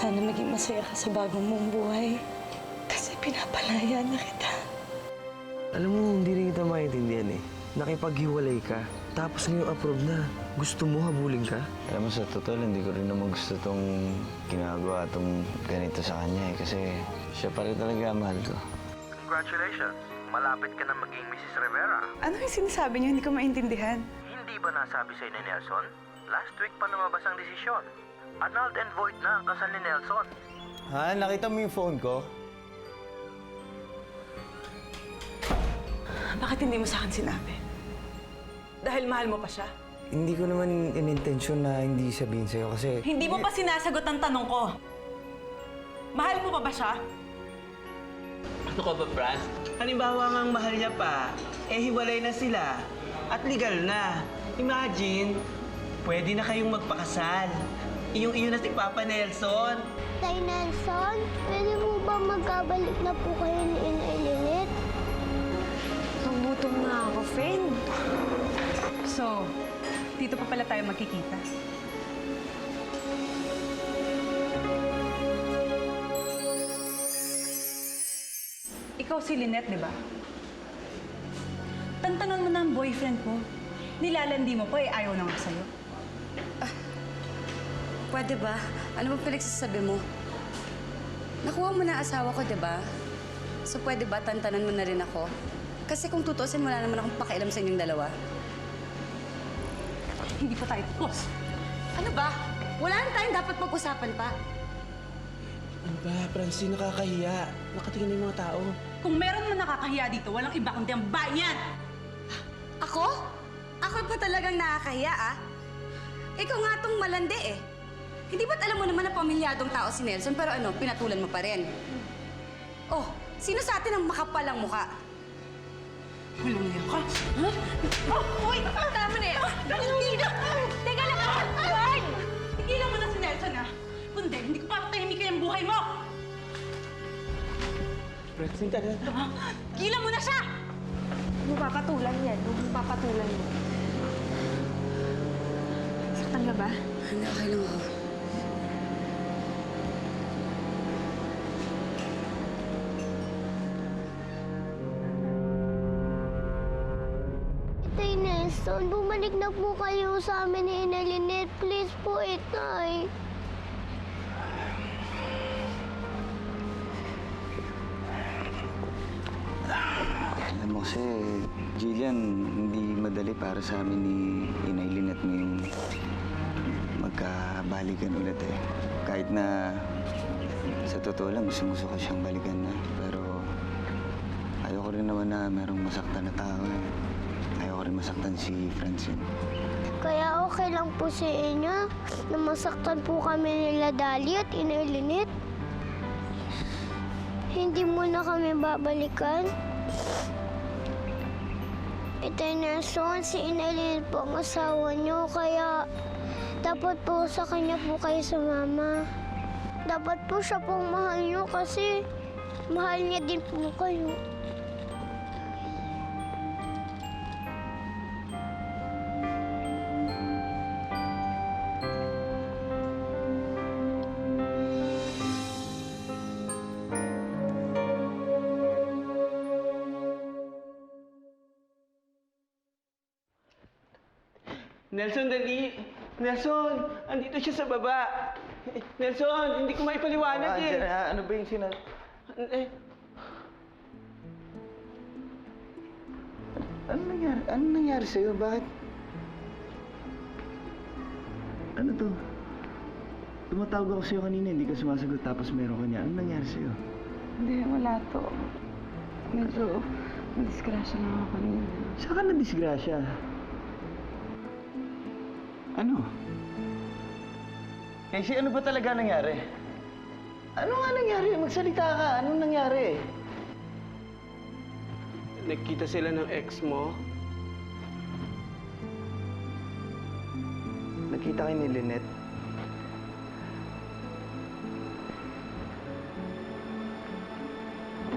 Sana maging masaya ka sa bagong mong buhay. Kasi pinapalaya na kita. Alam mo, hindi rin kita maintindihan eh. Nakipaghiwalay ka, tapos ngayon approve na. Gusto mo habulin ka? Alam mo, sa totoo, hindi ko rin naman gusto itong ginagawa, itong ganito sa kanya eh. Kasi siya pa rin talaga mahal ko. Congratulations! Malapit ka na maging Mrs. Rivera. Ano yung sinasabi niyo? Hindi ko maintindihan. Hindi ba nasabi sa'yo ni Nelson? Last week pa lumabas ang desisyon. Annulled and void na ang kasal ni Nelson. Ha? Nakita mo yung phone ko? Bakit hindi mo sa akin sinabi? Dahil mahal mo pa siya? Hindi ko naman inintensyon na hindi sabihin sa'yo kasi... Hindi mo pa sinasagot ang tanong ko. Mahal mo pa ba siya? Ano ka ba, Franz? Halimbawa ngang mahal niya pa, hiwalay na sila at legal na. Imagine, pwede na kayong magpakasal. Iyong-iyo na si Papa Nelson. Tay Nelson, pwede mo ba magkabalik na po kayo ni Inay Linet? Nagutom na ako, friend. So, dito pa pala tayo magkikita. Ikaw si Lynette, di ba? Tantanan mo na ang boyfriend ko. Nilalandi mo pa ayaw na nga sa'yo. Pwede ba? Ano mo pinagsasabi mo? Nakuha mo na asawa ko, di ba? So pwede ba tantanan mo na rin ako? Kasi kung tutusin, wala naman akong pakialam sa inyong dalawa. Hindi pa tayo tapos. Ano ba? Wala na tayong dapat pag-usapan pa. Ano ba, Francine, nakakahiya. Nakatingin na yung mga tao. Kung meron man nakakahiya dito, walang iba kundi ang bayan! Ako? Ako pa talagang nakakahiya, ah? Ikaw nga tong malandi, eh. Hindi ba't alam mo naman na pamilyadong tao si Nelson, pero ano, pinatulan mo pa rin? Oh, sino sa atin ang makapalang mukha? Walang niya ka. Oh, uy! Tama na yan! Hindi na! Teka lang! Wag! Tigilan mo na si Nelson, ha? Kundi, hindi ko papatahimikin ang buhay mo! Francine, tara. Tigilan mo na siya! Huwag mo papatulan yan. Huwag mo papatulan mo. Saktan ka ba? Hindi, okay lang ako. Tay Nelson, bumalik na po kayo sa amin ni Inay Linet. Please po, Itay. Alam mo kasi, Jillian, hindi madali para sa amin ni Inay Linet ngayong magkabalikan ulit eh. Kahit na sa totoo lang, gusto ko siyang balikan na. Pero ayoko rin naman na merong masaktan na tao eh. Ayoko rin masaktan si Francine. Kaya okay lang po sa inyo na masaktan po kami nila Dali at Inay Linet. Hindi mo na kami babalikan. Itay Nelson, si Inay Linet po ang asawa niyo, kaya dapat po sa kanya po kayo sumama. Dapat po siya pong mahal niyo kasi mahal niya din po kayo. Nelson, dali! Nelson, andito siya sa baba. Nelson, hindi ko maipaliwanag eh. Ano ba yung Eh, Ano nangyari? Ano nangyari sa'yo? Bakit? Ano to? Tumatawag ako sa'yo kanina, hindi ka sumasagot tapos meron ka niya. Ano nangyari sa'yo? Hindi, wala to. Medyo nadisgrasya lang ako kanina. Saan ka na-disgrasya? Ano? Casey, ano ba talaga nangyari? Ano nga nangyari? Magsalita ka. Anong nangyari? nagkita sila ng ex mo. Nakita kayo ni Lynette?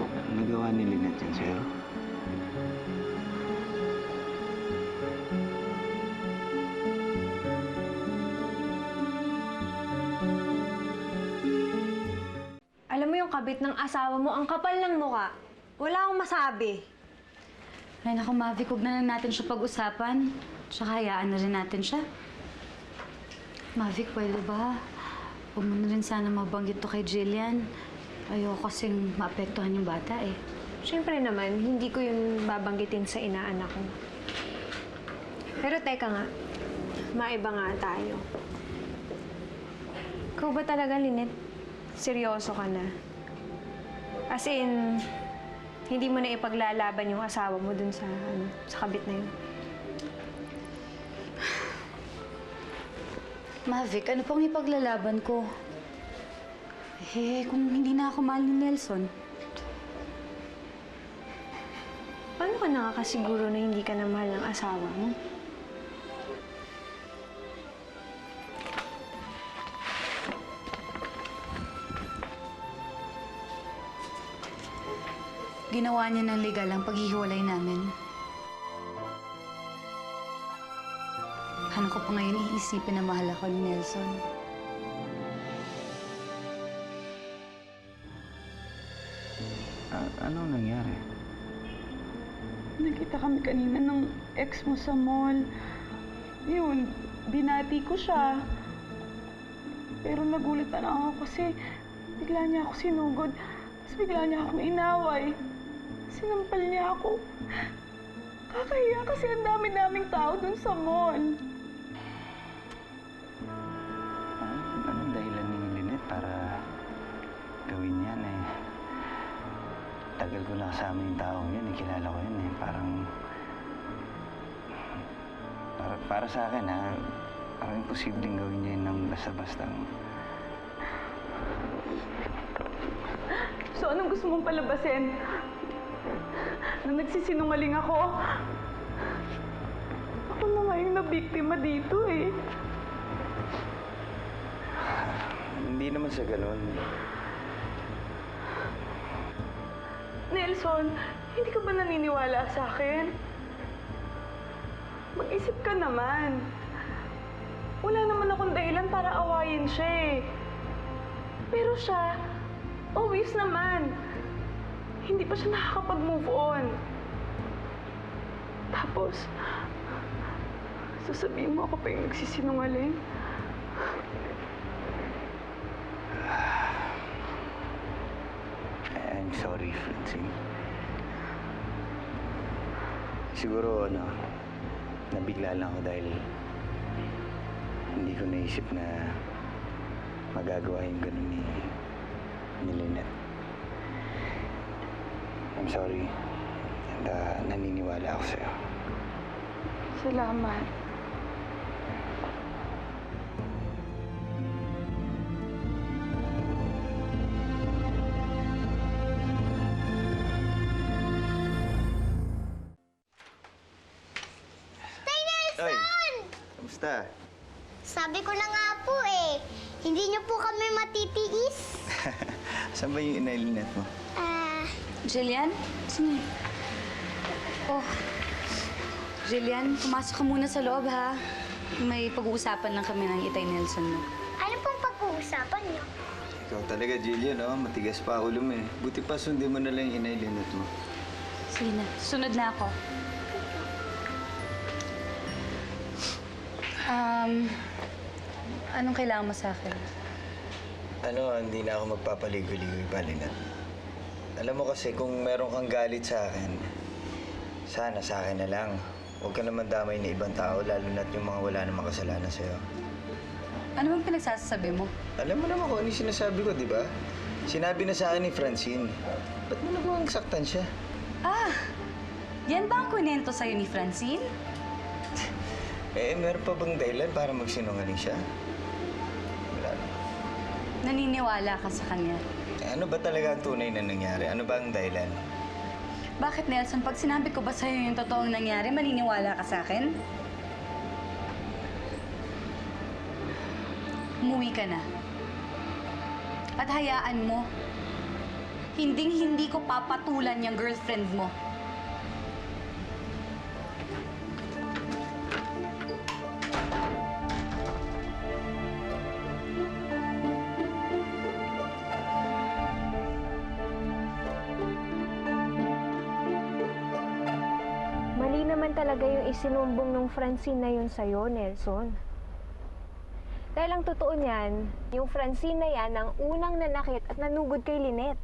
Ano nagawa ni Lynette yan sa'yo? kabit ng asawa mo, ang kapal ng muka. Wala akong masabi. Ay, naku, Mavic, huwag na lang natin siya pag-usapan. Tsaka hayaan na rin natin siya. Mavic, pwede ba? Huwag mo na rin sana mabanggit to kay Jillian. Ayoko kasing maapektuhan yung bata eh. Siyempre naman, hindi ko yung babanggitin sa inaanak ko. Pero teka nga, maiba nga tayo. Ikaw ba talaga, Lynette? Seryoso ka na? As in, hindi mo na ipaglalaban yung asawa mo dun sa, sa kabit na yun? Mavic, ano pang ipaglalaban ko? Eh, kung hindi na ako mahal ni Nelson. Paano ka nakakasiguro na hindi ka na mahal ng asawa mo? Ginawa niya ng legal ang paghihiwalay namin. Ano ko pa ngayon iisipin na mahal ako ni Nelson? Anong nangyari? Nakita kami kanina ng ex mo sa mall. Yun, binati ko siya. Pero nagulat na lang ako kasi bigla niya ako sinugod. Tapos bigla niya akong inaway. Sinampal niya ako. Kakahiya kasi ang dami-daming tao dun sa mall. Anong dahilan ni Lynette para gawin yan eh? Tagal ko na kasama yung taong yun, kilala ko yun eh. Para sa akin ha, parang imposibleng gawin niya yun ng basta-basta. So anong gusto mong palabasin? Na nagsisinungaling ako? Ako na nga yung nabiktima dito eh. Hindi naman sa ganun. Nelson, hindi ka ba naniniwala sa akin? Mag-isip ka naman. Wala naman akong dahilan para awayin siya eh. Pero siya, obvious naman. Hindi pa siya nakakapag-move on. Tapos, sasabihin mo ako pa yung nagsisinungaling? I'm sorry, Francine. Siguro, nabigla lang ako dahil hindi ko naisip na magagawa yung ganun ni Lynette. I'm sorry. And naniniwala ako sa'yo. Salamat. Oy, kamusta? Sabi ko na nga po eh, hindi niyo po kami matitiis. Saan ba yung inay Lynette mo? Jillian? Sino yun? Oh, Jillian, pumasok ka muna sa loob, ha? May pag-uusapan lang kami ng Itay Nelson mo. Ano pong pag-uusapan niyo? Ikaw talaga, Jillian, matigas pa ulo mo eh. Buti pa sundin mo na lang yung inay Lynette mo. Sige na, sunod na ako. Anong kailangan mo sa akin? Hindi na ako magpapaligoy-ligoy pa, Lynette. Alam mo kasi, kung meron kang galit sa akin, sana sa akin na lang. Huwag ka naman damay na ibang tao, lalo na't yung mga wala namang kasalanan sa'yo. Ano bang pinagsasabi mo? Alam mo naman kung ano yung sinasabi ko, di ba? Sinabi na sa akin ni Francine. Ba't mo nagawang saktan siya? Yan ba ang kunento sa'yo ni Francine? Meron pa bang dahilan para magsinungaling siya? Wala. Naniniwala ka sa kanya. Ano ba talaga ang tunay na nangyari? Ano ba ang dahilan? Bakit, Nelson? Pag sinabi ko ba sa'yo yung totoong nangyari, maniniwala ka sa akin? Umuwi ka na. At hayaan mo, hinding-hindi ko papatulan yung girlfriend mo. naman talaga yung isinumbong ng Francine na yun sa'yo, Nelson. Dahil ang totoo niyan, yung Francine na yan ang unang nanakit at nanugod kay Lynette.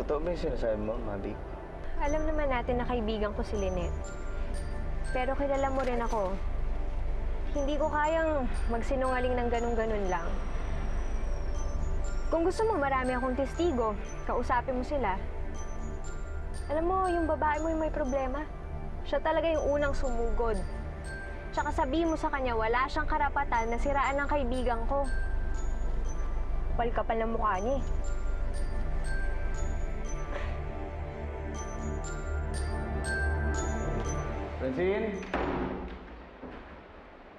Totoo ba yung sinasabi mo, Mabi? Alam naman natin na kaibigan ko si Lynette. Pero kilala mo rin ako. Hindi ko kayang magsinungaling ng ganun-ganun lang. Kung gusto mo, marami akong testigo. Kausapin mo sila. Alam mo, yung babae mo yung may problema. Siya talaga yung unang sumugod. Tsaka sabihin mo sa kanya, wala siyang karapatan na siraan ng kaibigan ko. Kapal-kapal ng mukha niya eh. Francine?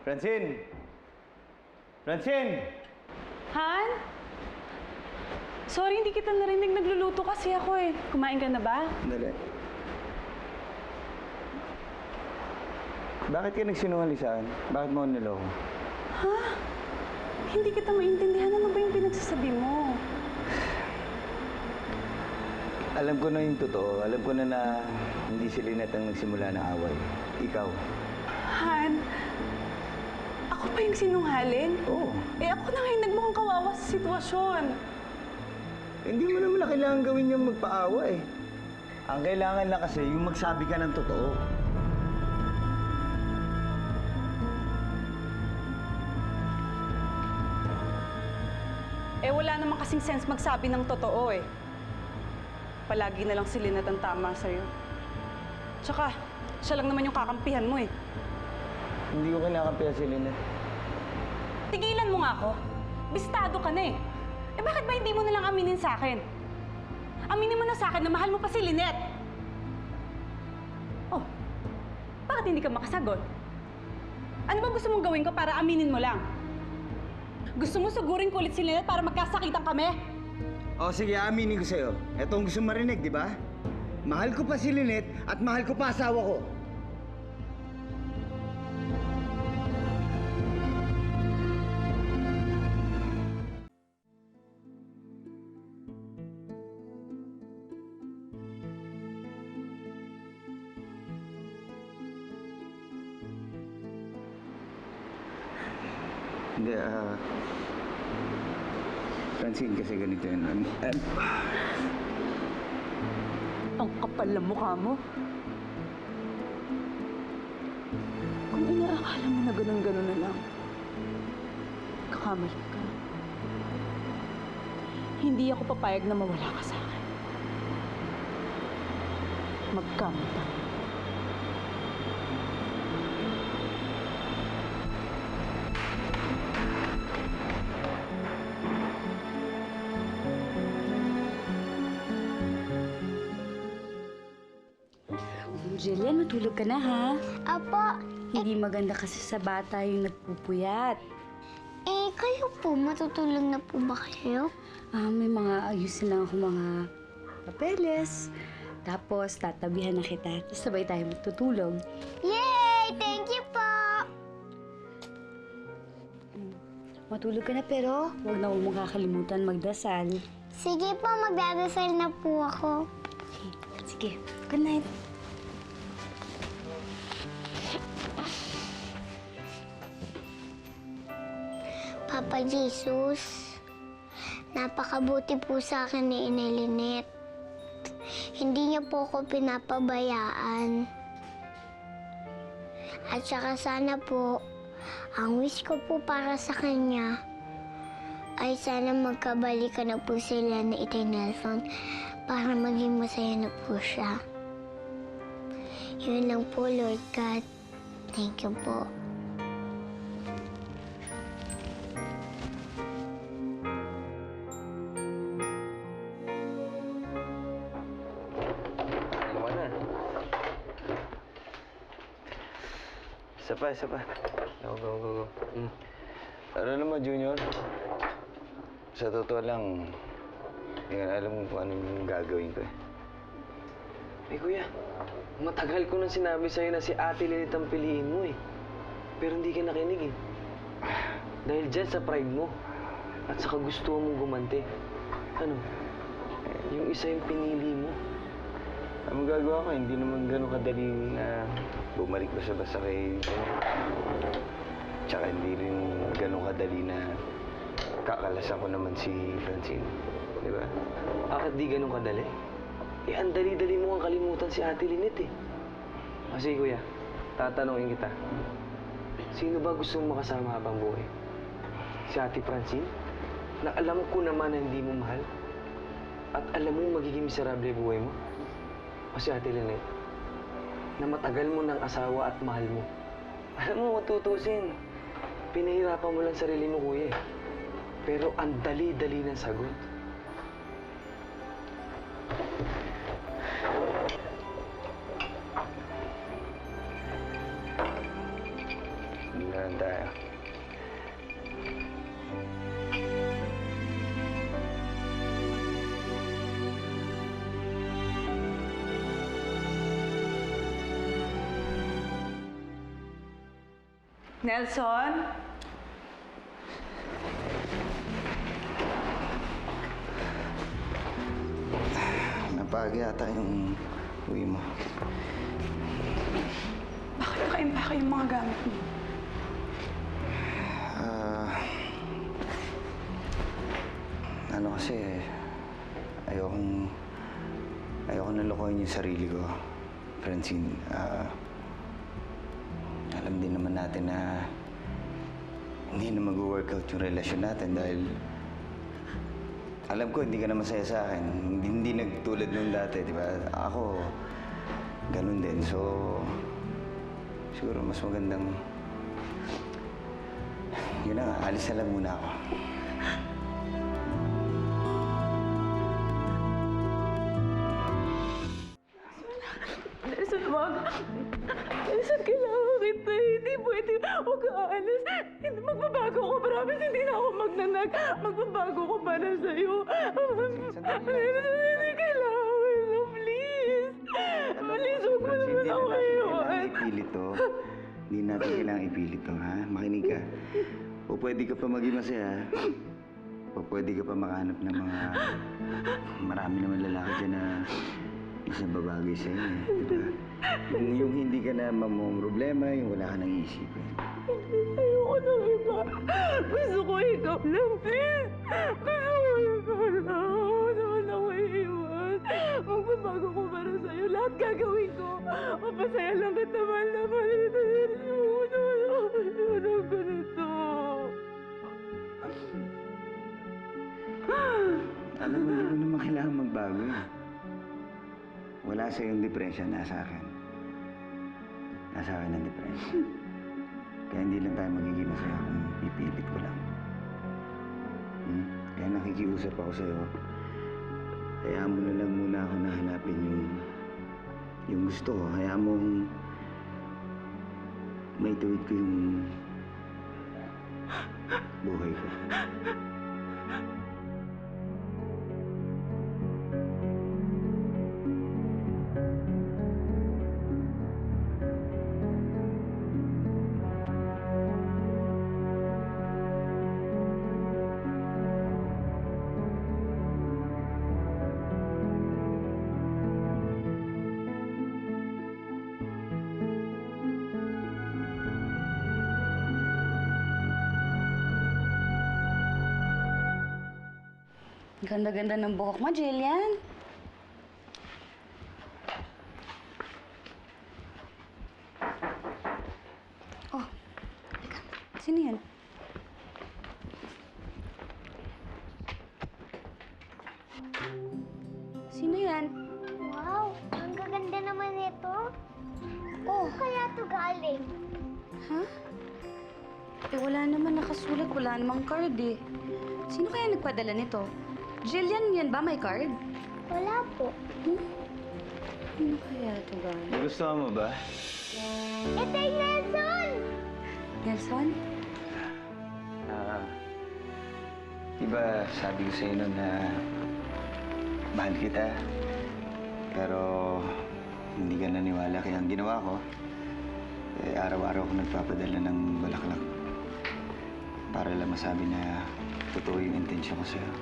Francine? Francine! Han? Sorry, hindi kita narinig. Nagluluto kasi ako eh. Kumain ka na ba? Dali. Bakit ka nagsinungaling sa akin? Bakit mo ako niloko? Ha? Hindi kita maintindihan. Ano ba yung pinagsasabi mo? Alam ko na yung totoo. Alam ko na hindi si Lynette ang nagsimula ng away. Ikaw. Han, ako pa yung sinungaling? Oo. Eh ako na ngayon nagmukhang kawawa sa sitwasyon. Hindi mo naman na kailangan gawin yung magpaawa eh. Ang kailangan lang kasi yung magsabi ka ng totoo. Eh wala naman kasing sense magsabi ng totoo eh. Palagi na lang si Lynette ang tama sa'yo. Tsaka, siya lang naman yung kakampihan mo eh. Hindi ko kinakampihan si Lynette. Tigilan mo nga ako. Bistado ka na eh. Eh bakit ba hindi mo nalang aminin sa akin? Aminin mo na sa akin na mahal mo pa si Lynette. Oh, bakit hindi ka makasagot? Ano ba gusto mong gawin ko para aminin mo lang? Gusto mo sugurin ko ulit si Lynette para magkasakitan kami? O sige, aminin ko sa'yo. Ito ang gusto marinig, di ba? Mahal ko pa si Lynette at mahal ko pa asawa ko. Hindi, Francine, kasi ganito yun. Ang kapal ng mukha mo. Kung inaakala mo na ganun-ganun na lang, kakamali ka. Hindi ako papayag na mawala ka sa akin. Magkamot tayo. Jillian, matulog ka na ha? Apo, Hindi maganda kasi sa bata yung nagpupuyat. kayo po, matutulog na po ba kayo? May mga ayusin lang ako mga papeles. Tapos tatabihan na kita. Tapos sabay tayo matutulog. Yay! Thank you po! Matulog ka na pero huwag na huwag mong kakalimutan magdasal. Sige po, magdadasal na po ako. Sige, good night. Papa Jesus, napakabuti po sa akin ni Inay Lynette. Hindi niya po ako pinapabayaan. At saka sana po, ang wish ko po para sa kanya ay sana magkabalikan na po sila ni Itay Nelson para maging masaya na po siya. Yun lang po, Lord God. Thank you po. Isa pa. Go. Ano naman, Junior? Sa totoo lang, hindi ko alam kung ano yung gagawin ko eh. Eh kuya, matagal ko nang sinabi sa'yo na si Ate Lynette ang piliin mo eh. Pero hindi ka nakinig eh. Dahil dyan sa pride mo at sa kagustuhan mong gumanti. Ano? Yung isa yung pinili mo. Ang magagawa ko, hindi naman ganun kadali na bumalik basta-basta kay Tsaka hindi rin ganun kadali na kakalasan ko naman si Francine. Di ba? Bakit di ganun kadali? Eh, ang dali-dali mo ang kalimutan si Ate Lynette eh. Kasi kuya, tatanungin kita. Sino ba gusto mong makasama habang buhay? Si Ate Francine? Na alam ko naman na hindi mo mahal? At alam mo magiging miserable buhay mo? O si Ate Lynette? Na matagal mo ng asawa at mahal mo? Alam mo, matutusin. Pinahirapan mo lang sarili mo, kuya. Pero ang dali-dali ng sagot. Hindi na lang tayo. Nelson? Napagi yata yung uwi mo. Bakit naka-impake yung mga gamit mo? Ano kasi, ayokong nalokohin yung sarili ko, Francine. Alam din naman natin na hindi na mag-workout yung relasyon natin dahil alam ko hindi ka na masaya sa akin. Hindi nagtulad nung dati, di ba? Ako, ganun din. So, siguro mas magandang... Yun na nga, alis na lang muna ako. Nelson, wag. Nelson, kailangan kita. Hindi pwede. Huwag ka aalis. Hindi, magbabago ko. Promise, hindi na ako magnanag. Magbabago ko para sa'yo. Nelson, hindi kailangan mo. Please. Please, huwag mo naman ako Kailangan ipilit to. Hindi natin kailangan ipilit to, ha? Makinig ka. O pwede ka pa maging masaya. O pwede ka pa makahanap ng mga... Marami naman lalaki dyan na isang babagay sa'yo, eh. Diba? Yung hindi ka na problema, yung wala ka nang iisipin. Ayoko ng iba. Gusto ko ikaw lang, please. Gusto ko ikaw lang. Huwag naman ako iiwan. Magbabago ko para sa'yo. Lahat gagawin ko. Mapasaya lang kita, mahal na mahal kita. Huwag naman ako iiwan ng ganito. Alam mo, hindi mo naman kailangan magbago, eh. Wala sa yung depression, nasa akin. Nasa akin ang depression. Kaya hindi lang tayo magiging masaya kung pipilit ko lang. Kaya nakikiusap ako sa'yo. Hayaan mo na lang muna ako na hanapin yung gusto ko. Hayaan mo maituwid ko yung buhay ko. Ganda-ganda ng buhok mo, Jillian. Oh, teka. Sino yan? Sino yan? Wow, ang gaganda naman ito. Oh, Kaya to galing. ha? Eh, wala naman nakasulat. Wala namang card eh. Sino kaya nagpadala nito? Jillian, yan ba may card? Wala po. Sino kaya ito ba? Gusto mo ba? Ito yung Nelson! Nelson? Diba sabi ko sa'yo nun na mahal kita. Pero hindi ka naniwala. Kaya ang ginawa ko, araw-araw ko nagpapadala ng balaklak. Para lang masabi na totoo yung intensyon ko sa'yo.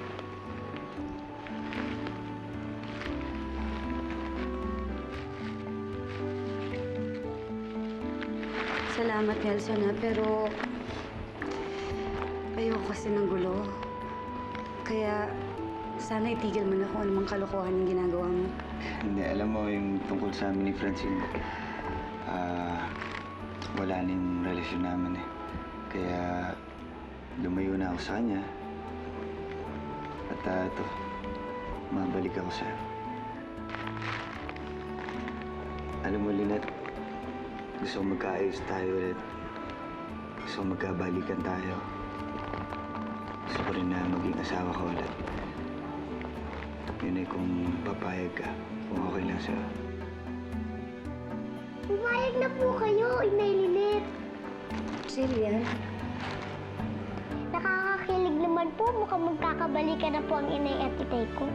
Salamat, Nelson, ha? Pero ayoko kasi ng gulo. Kaya sana itigil mo na kung anumang kalokohan yung ginagawa mo. Hindi, alam mo yung tungkol sa amin ni Francine, wala na yung relasyon namin eh. Kaya lumayo na ako sa kanya. At ito, mabalik ako sa'yo. Alam mo, Lynette, gusto ko magkaayos tayo ulit. Gusto ko magkabalikan tayo. Gusto ko rin na maging asawa ka ulit. Yun ay kung papayag ka, kung okay lang sa'yo. Pumayag na po kayo, Inay Lynette. Jillian? Nakakakilig naman po. Mukhang magkakabalikan na po ang inay at itay ko.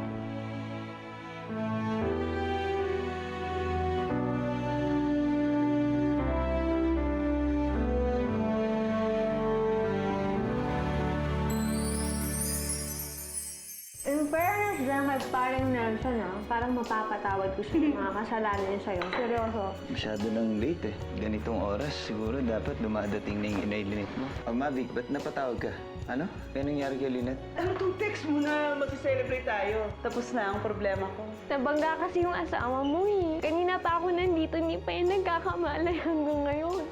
In fairness dyan kay paring Nelson, parang mapapatawad ko siya ng mga kasalanan niya sa'yo. Seryoso. Masyado nang late eh. Ganitong oras, siguro dapat dumadating na yung inay Lynette mo. Mavic, ba't napatawag ka? Ano? Kaya nangyari kay Lynette? Ano tong text mo na mag-celebrate tayo? Tapos na ang problema ko. Nabangga kasi yung asawa mo eh. Kanina pa ako nandito, hindi pa yung nagkakamalay hanggang ngayon.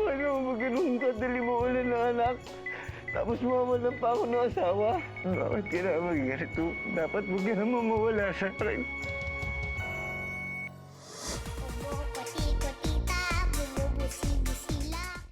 Ano, mag-ganun ka, dali mo ulit ng anak. Tapos mawalan pa ako ng asawa. Bakit kailangan maging ganito? Dapat mo ka na mawala sa akin.